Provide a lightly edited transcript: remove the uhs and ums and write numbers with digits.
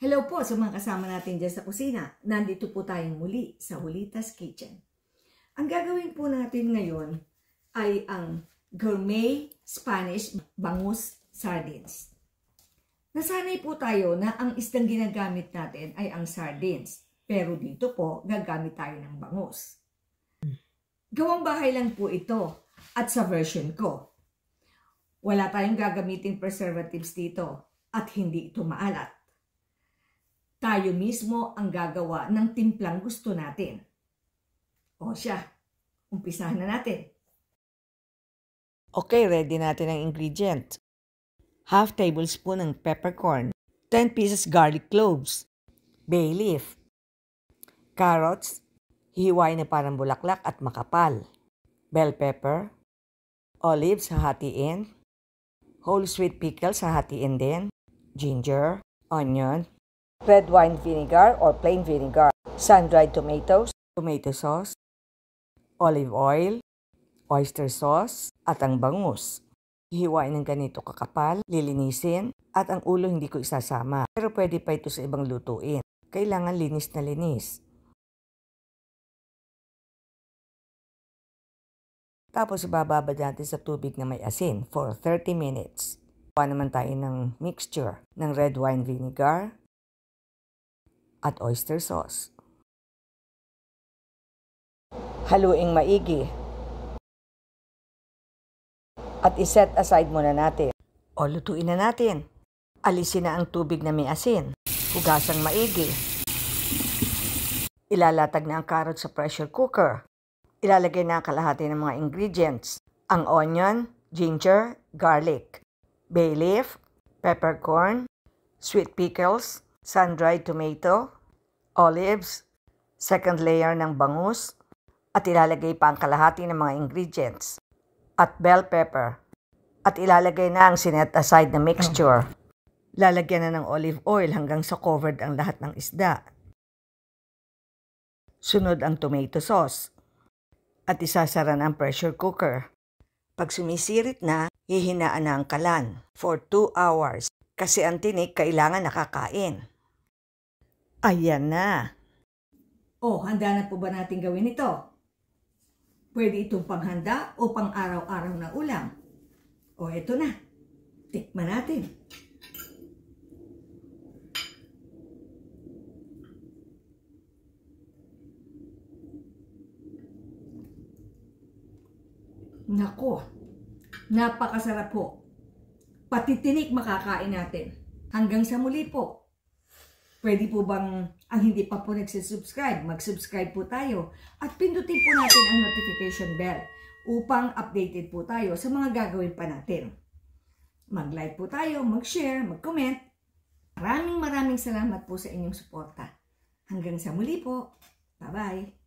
Hello po sa mga kasama natin dyan sa kusina. Nandito po tayong muli sa Julitas Kitchen. Ang gagawin po natin ngayon ay ang gourmet Spanish bangus sardines. Nasanay po tayo na ang isdang ginagamit natin ay ang sardines. Pero dito po, gagamit tayo ng bangus. Gawang bahay lang po ito at sa version ko. Wala tayong gagamiting preservatives dito at hindi ito maalat. Tayo mismo ang gagawa ng timplang gusto natin. O siya, umpisahan na natin. Okay, ready natin ang ingredient. Half tablespoon ng peppercorn, 10 pieces garlic cloves, bay leaf, carrots, hihiwain na parang bulaklak at makapal, bell pepper, olives hahatiin, whole sweet pickles hahatiin din, ginger, onion, red wine vinegar or plain vinegar, sun-dried tomatoes, tomato sauce, olive oil, oyster sauce, at ang bangus. Hihiwain ng ganito kakapal, lilinisin, at ang ulo hindi ko isasama. Pero pwede pa ito sa ibang lutuin. Kailangan linis na linis. Tapos ibababad natin sa tubig na may asin for 30 minutes. Gawa naman tayo ng mixture ng red wine vinegar at oyster sauce. Haluing maigi. At iset aside muna natin. O lutuin na natin. Alisin na ang tubig na may asin. Hugasang maigi. Ilalatag na ang carrot sa pressure cooker. Ilalagay na ang kalahati ng mga ingredients. Ang onion, ginger, garlic, bay leaf, peppercorn, sweet pickles, sun-dried tomato, olives, second layer ng bangus, at ilalagay pa ang kalahati ng mga ingredients. At bell pepper. At ilalagay na ang sinet aside na mixture. Lalagyan na ng olive oil hanggang sa covered ang lahat ng isda. Sunod ang tomato sauce. At isasara na ang pressure cooker. Pag sumisirit na, hihinaan na ang kalan for 2 hours kasi ang tinik kailangan nakakain. Ayan na. O, handa na po ba natin gawin ito? Pwede itong panghanda o pang araw-araw na ulam. O, eto na. Tikman natin. Nako, napakasarap po. Pati tinik makakain natin. Hanggang sa muli po. Pwede po bang ang hindi pa po nagsisubscribe, mag-subscribe po tayo at pindutin po natin ang notification bell upang updated po tayo sa mga gagawin pa natin. Mag-like po tayo, mag-share, mag-comment. Maraming salamat po sa inyong suporta. Hanggang sa muli po. Bye-bye!